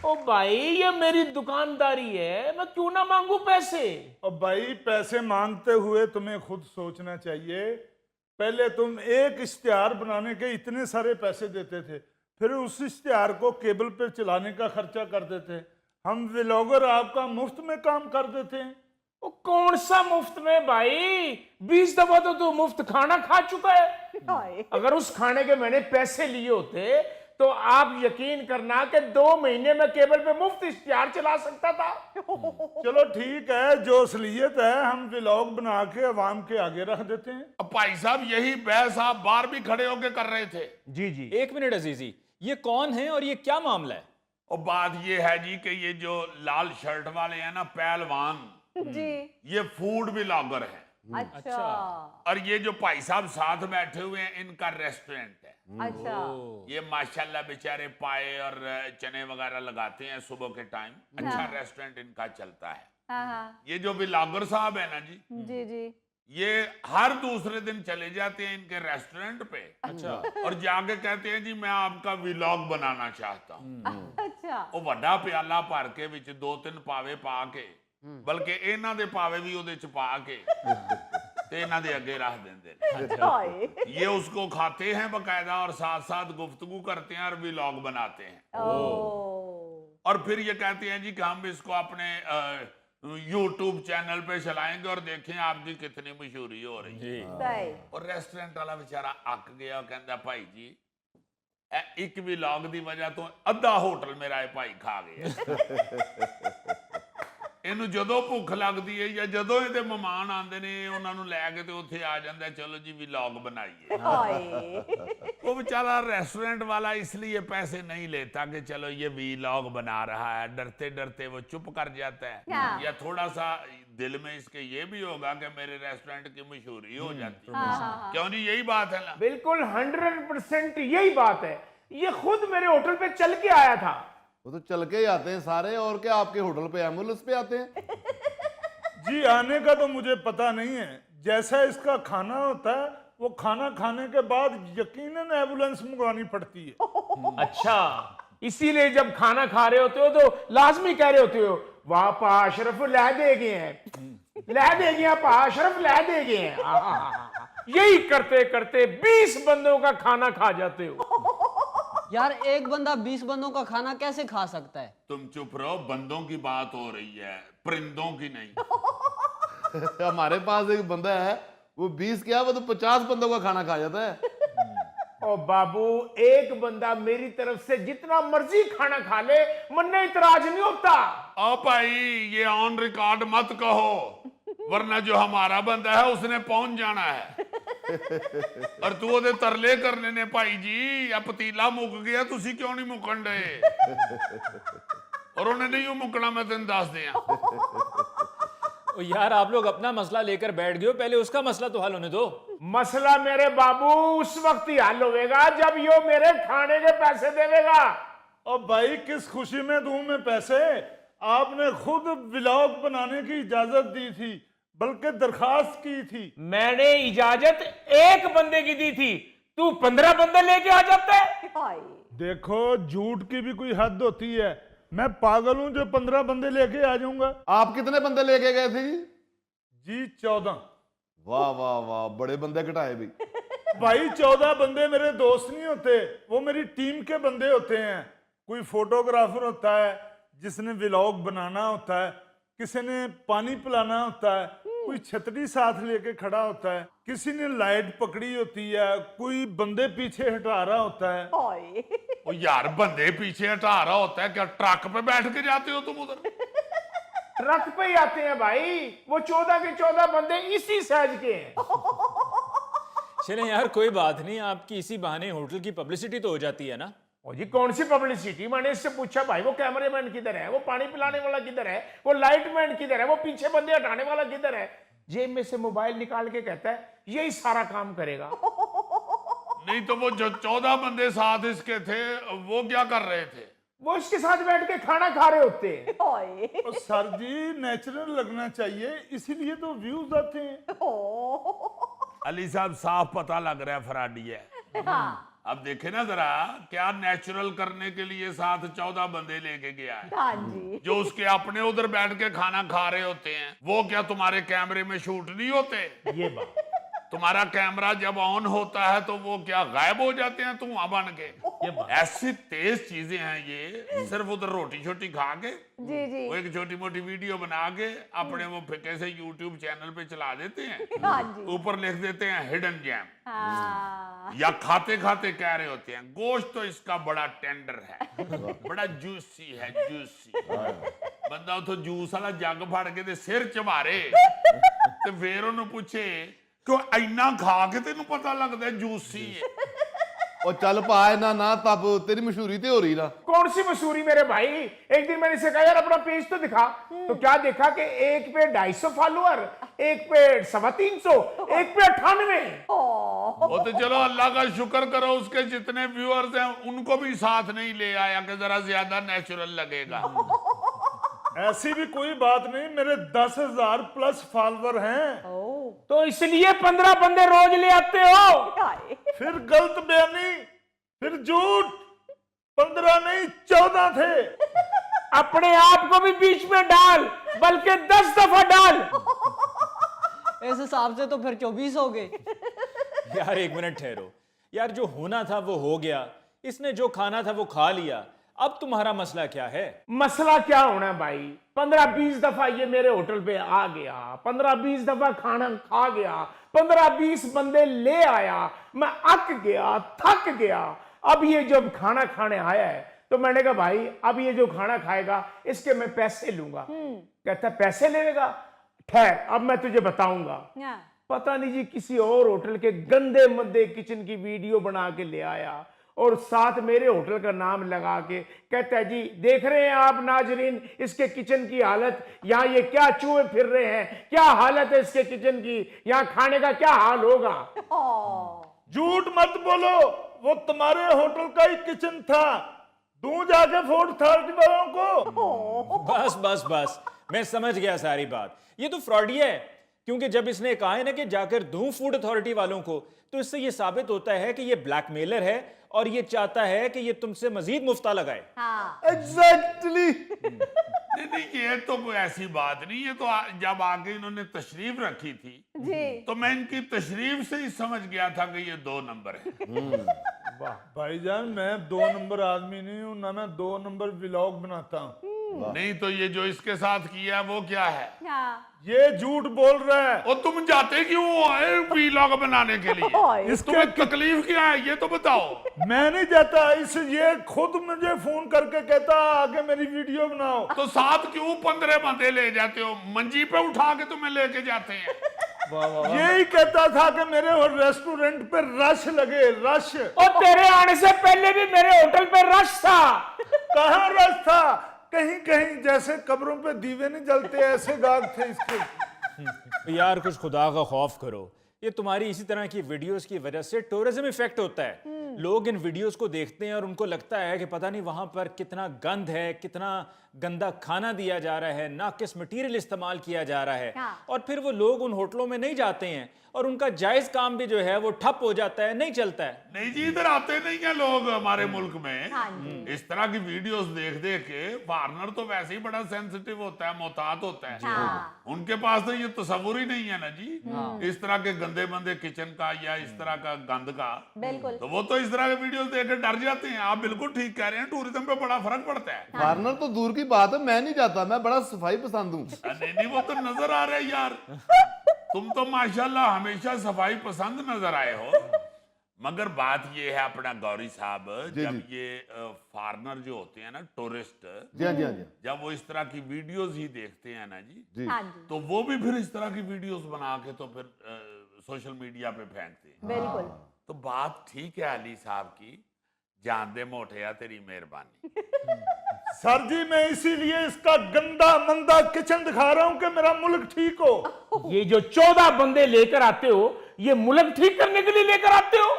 ओ भाई ये मेरी दुकानदारी है, मैं क्यों ना मांगू पैसे। और भाई पैसे मांगते हुए तुम्हें खुद सोचना चाहिए। पहले तुम एक इश्तिहार बनाने के इतने सारे पैसे देते थे, फिर उस इश्तिहार को केबल पे चलाने का खर्चा कर देते। हम व्लॉगर आपका मुफ्त में काम कर देते हैं। ओ कौन सा मुफ्त में भाई, 20 दफा तो तू मुफ्त खाना खा चुका है। अगर उस खाने के मैंने पैसे लिए होते तो आप यकीन करना कि 2 महीने में केबल पे मुफ्त इश्तिहार चला सकता था। चलो ठीक है, जो असलियत है हम व्लॉग बना के अवाम के आगे रख देते हैं। अब भाई साहब यही बहस आप बाहर भी खड़े होके कर रहे थे। जी जी। एक मिनट अजीजी, ये कौन है और ये क्या मामला है? और बात ये है जी कि ये जो लाल शर्ट वाले हैं ना पहलवान जी। ये फूड व्लॉगर है। अच्छा और ये जो भाई साहब साथ बैठे हुए हैं इनका रेस्टोरेंट है। अच्छा। ये माशाल्लाह बेचारे पाए और चने वगैरह लगाते हैं सुबह के टाइम। अच्छा रेस्टोरेंट इनका चलता है। हाँ। ये जो व्लॉगर साहब है ना जी, जी जी। ये हर दूसरे दिन चले जाते हैं इनके रेस्टोरेंट पे। अच्छा। और जाके कहते हैं जी मैं आपका व्लॉग बनाना चाहता हूँ। अच्छा। ਉਹ ਵੱਡਾ ਪਿਆਲਾ ਭਰ ਕੇ ਵਿੱਚ 2-3 ਪਾਵੇ ਪਾ ਕੇ ਬਲਕਿ ਇਹਨਾਂ ਦੇ ਪਾਵੇ ਵੀ ਉਹਦੇ ਚ ਪਾ ਕੇ ਤੇ ਇਹਨਾਂ ਦੇ ਅੱਗੇ ਰੱਖ ਦਿੰਦੇ ਨੇ। हाय। ये उसको खाते हैं बकायदा और साथ साथ गुफ्तगू करते हैं और व्लॉग बनाते हैं। ओह। और फिर ये कहते हैं जी कि हम इसको अपने यूट्यूब चैनल पे चलाएंगे और देखें आपकी कितनी मशहूरी हो रही है। सही। और रेस्टोरेंट वाला बेचारा अक गया और कहता भाई जी एक व्लॉग ਦੀ ਵਜ੍ਹਾ ਤੋਂ ਅੱਧਾ ਹੋਟਲ ਮੇਰਾ ਇਹ ਭਾਈ ਖਾ ਗਿਆ। ਇਹਨੂੰ ਜਦੋਂ ਭੁੱਖ ਲੱਗਦੀ ਹੈ ਜਾਂ ਜਦੋਂ ਇਹਦੇ ਮਹਿਮਾਨ ਆਉਂਦੇ ਨੇ ਉਹਨਾਂ ਨੂੰ ਲੈ ਕੇ ਤੇ ਉੱਥੇ ਆ ਜਾਂਦਾ ਚਲੋ जी व्लॉग बनाइए। हाय। वो बेचारा रेस्टोरेंट वाला इसलिए पैसे नहीं लेता कि चलो ये व्लॉग बना रहा है, डरते डरते वो चुप कर जाता है। हाँ। या थोड़ा सा दिल में इसके ये भी होगा कि मेरे रेस्टोरेंट की मशहूरी हो जाती है। हाँ। क्यों नहीं, यही बात है ना। बिल्कुल 100% यही बात है। ये खुद मेरे होटल पे चल के आया था। वो तो चल के ही आते हैं सारे, और क्या आपके होटल पे एम्बुलेंस पे आते हैं? जी आने का तो मुझे पता नहीं है, जैसा इसका खाना होता है वो खाना खाने के बाद यकीनन एम्बुलेंस मंगवानी पड़ती है। अच्छा, इसीलिए जब खाना खा रहे होते हो तो लाजमी कह रहे होते हो वाह पा अशरफ लै दे गए हैं, लै दे गए पा अशरफ लै दे गए हैं। यही करते करते 20 बंदों का खाना खा जाते हो। यार एक बंदा 20 बंदों का खाना कैसे खा सकता है? तुम चुप रहो, बंदों की बात हो रही है, परिंदों की नहीं। हमारे पास एक बंदा है, वो 20 क्या वो तो 50 बंदों का खाना खा जाता है। ओ बाबू, एक बंदा मेरी तरफ से जितना मर्जी खाना खा ले, मन इतराज नहीं होता। ओ भाई ये ऑन रिकॉर्ड मत कहो, वरना जो हमारा बंदा है उसने पहुंच जाना है। और तू ओदे तरले करने ने भाई जी या पतीला मुक गया, तुसी क्यों नहीं मुकन डे? और उन्हें नहीं मुकना, मैं तेन दस दिया। ओ यार आप लोग अपना मसला लेकर बैठ गए हो, पहले उसका मसला तो हल होने दो। मसला मेरे बाबू उस वक्त ही हल होगा जब यो मेरे खाने के पैसे देवेगा। और भाई किस खुशी में दूं मैं पैसे? आपने खुद व्लॉग बनाने की इजाजत दी थी, बल्कि दरखास्त की थी। मैंने इजाजत एक बंदे की दी थी, तू 15 बंदे लेके आ जाता है। हाय। देखो झूठ की भी कोई हद होती है। मैं पागल हूं जो 15 बंदे लेके आ जाऊंगा। आप कितने बंदे लेके गए थे जी? जी 14। वाह वाह वाह, बड़े बंदे घटाए भी। भाई 14 बंदे मेरे दोस्त नहीं होते, वो मेरी टीम के बंदे होते हैं। कोई फोटोग्राफर होता है जिसने व्लॉग बनाना होता है, किसी ने पानी पिलाना होता है, कोई छतरी साथ लेके खड़ा होता है, किसी ने लाइट पकड़ी होती है, कोई बंदे पीछे हटा रहा होता है। हाय। ओ यार बंदे पीछे हटा रहा होता है क्या? ट्रक पे बैठ के जाते हो तुम उधर? ट्रक पे ही आते हैं भाई, वो 14 के 14 बंदे इसी साइज के हैं। चले यार कोई बात नहीं, आपकी इसी बहाने होटल की पब्लिसिटी तो हो जाती है ना। ओ जी कौन सी पब्लिसिटी? मैंने इससे पूछा भाई वो कैमरामैन किधर है, वो पानी पिलाने वाला किधर है, वो लाइटमैन किधर है, वो पीछे बंदे हटाने वाला किधर है। जेब में से मोबाइल निकाल के कहता है यही सारा काम करेगा। नहीं तो वो जो 14 बंदे साथ इसके थे वो क्या कर रहे थे? वो इसके साथ बैठ के खाना खा रहे होते हैं। हाय। और सर जी नेचुरल लगना चाहिए, इसीलिए तो व्यूज आते हैं। ओह। अली साहब साफ पता लग रहा है फराडी है। हाँ। अब देखे ना जरा क्या नेचुरल करने के लिए साथ 14 बंदे लेके गया है, हाँ जी। जो उसके अपने उधर बैठ के खाना खा रहे होते हैं, वो क्या तुम्हारे कैमरे में शूट नहीं होते? ये बात तुम्हारा कैमरा जब ऑन होता है तो वो क्या गायब हो जाते हैं धुआं बन के? ऐसी तेज चीजें हैं ये। सिर्फ उधर रोटी छोटी खा के जी जी। वो एक छोटी मोटी वीडियो बना के अपने वो कैसे यूट्यूब चैनल पे चला देते हैं, हाँ जी। ऊपर लिख देते हैं हिडन जैम, हाँ। या खाते खाते कह रहे होते हैं गोश्त तो इसका बड़ा टेंडर है, बड़ा जूसी है, जूसी। बंदा तो जूस वाला जग फड़ के ते सिर चबारे ते फिर उन्हें पूछे क्यों इन्ना खा के तेन पता लगता है जूसी है? और चल पाए ना तब तेरी मशहूरी तो हो रही ना। कौन सी मशहूरी मेरे भाई? एक दिन मैंने इसे कहा यार अपना पेज तो दिखा, तो क्या देखा कि एक पे 250 फॉलोअर, एक पे 350, एक पे 98। वो तो चलो अल्लाह का शुक्र करो उसके जितने व्यूअर्स हैं उनको भी साथ नहीं ले आया कि जरा ज्यादा नेचुरल लगेगा। ऐसी भी कोई बात नहीं, मेरे 10,000 प्लस फॉलोवर हैं। ओ, तो इसलिए 15 बंदे रोज ले आते हो। हाय। फिर गलत बयानी, फिर झूठ। 15 नहीं 14 थे। अपने आप को भी बीच में डाल, बल्कि 10 दफा डाल। इस हिसाब से तो फिर 24 हो गए। यार एक मिनट ठहरो यार, जो होना था वो हो गया, इसने जो खाना था वो खा लिया, अब तुम्हारा मसला क्या है? मसला क्या होना है भाई? 15-20 दफा ये मेरे होटल पे आ गया, 15-20 दफा खाना खा गया, 15-20 बंदे ले आया, मैं अक गया, थक गया। अब ये जब खाना खाने आया है तो मैंने कहा भाई अब ये जो खाना खाएगा इसके मैं पैसे लूंगा। कहता है पैसे लेगा? ठहर अब मैं तुझे बताऊंगा। हाँ। पता नहीं जी किसी और होटल के गंदे मंदे किचन की वीडियो बना के ले आया और साथ मेरे होटल का नाम लगा के कहता है जी देख रहे हैं आप नाजरीन इसके किचन की हालत, यहाँ ये क्या चूहे फिर रहे हैं, क्या हालत है इसके किचन की, यहाँ खाने का क्या हाल होगा। झूठ मत बोलो, वो तुम्हारे होटल का ही किचन था। तू जाके फोर्ट अथॉरिटी वालों को। बस बस बस, मैं समझ गया सारी बात। ये तो फ्रॉडिया है, क्योंकि जब इसने कहा है ना कि जाकर दूं फूड अथॉरिटी वालों को, तो इससे ये साबित होता है कि ये ब्लैकमेलर है और ये चाहता है कि ये तुमसे मजीद मुफ्ता लगाए। हाँ। एग्जैक्टली। नहीं ये तो कोई ऐसी बात नहीं है। तो जब आगे इन्होंने तशरीफ रखी थी जी। तो मैं इनकी तशरीफ से ही समझ गया था कि ये 2 नंबर है। भाईजान मैं 2 नंबर आदमी नहीं हूं ना, मैं 2 नंबर व्लॉग बनाता हूं। नहीं तो ये जो इसके साथ किया है वो क्या है? हाँ। ये झूठ बोल रहा है। और तुम जाते क्यों आए वीलॉग बनाने के लिए? तुम्हें तकलीफ क्या है ये तो बताओ। मैं नहीं जाता, इस ये खुद मुझे फोन करके कहता आगे मेरी वीडियो बनाओ। तो साथ क्यों 15 बंदे ले जाते हो? मंजी पे उठा के तुम्हें लेके जाते हैं। यही कहता था कि मेरे रेस्टोरेंट पे रश लगे, रश। और तेरे आने से पहले भी मेरे होटल पे रश था। कहाँ रश था? कहीं कहीं जैसे कब्रों पे दीवे नहीं जलते ऐसे गाग थे इसके। यार कुछ खुदा का खौफ करो, ये तुम्हारी इसी तरह की वीडियोस की वजह से टूरिज्म इफेक्ट होता है। लोग इन वीडियोस को देखते हैं और उनको लगता है कि पता नहीं वहां पर कितना गंद है, कितना गंदा खाना दिया जा रहा है, नाकिस मटेरियल इस्तेमाल किया जा रहा है। हाँ। और फिर वो लोग उन होटलों में नहीं जाते हैं और उनका जायज काम भी जो है वो ठप हो जाता है, नहीं चलता है। नहीं जी इधर आते नहीं है लोग हमारे मुल्क में। हाँ जी। इस तरह की वीडियोस देख देख के फॉरनर तो वैसे ही बड़ा सेंसिटिव होता है, मोहतात होता है। हाँ। उनके पास तो ये तस्वुर ही नहीं है ना जी इस तरह के गंदे मंदे किचन का या इस तरह का गंद का। बिल्कुल। तो वो तो इस तरह के वीडियोस देख के डर जाते हैं। आप बिल्कुल ठीक कह रहे हैं, टूरिज्म पे बड़ा फर्क पड़ता है। फॉरनर तो दूर की बात है, मैं नहीं जाता, मैं बड़ा सफाई पसंद हूँ। नहीं वो तो नजर आ रहा है यार। तुम तो माशाल्लाह हमेशा सफाई पसंद नजर आए हो। मगर बात ये है अपना गौरी साहब, जब ये फॉरनर जो होते हैं ना टूरिस्ट, जी हाँ जी हाँ जी जब वो इस तरह की वीडियोस ही देखते हैं ना जी, जी। हाँ जी। तो वो भी फिर इस तरह की वीडियोस बना के तो फिर सोशल मीडिया पे फेंकते हैं। बिल्कुल। तो बात ठीक है अली साहब की, जान दे मोटिया तेरी मेहरबानी। सर जी मैं इसीलिए इसका गंदा मंदा किचन दिखा रहा हूं कि मेरा मुल्क ठीक हो। ये जो 14 बंदे लेकर आते हो ये मुल्क ठीक करने के लिए लेकर आते हो?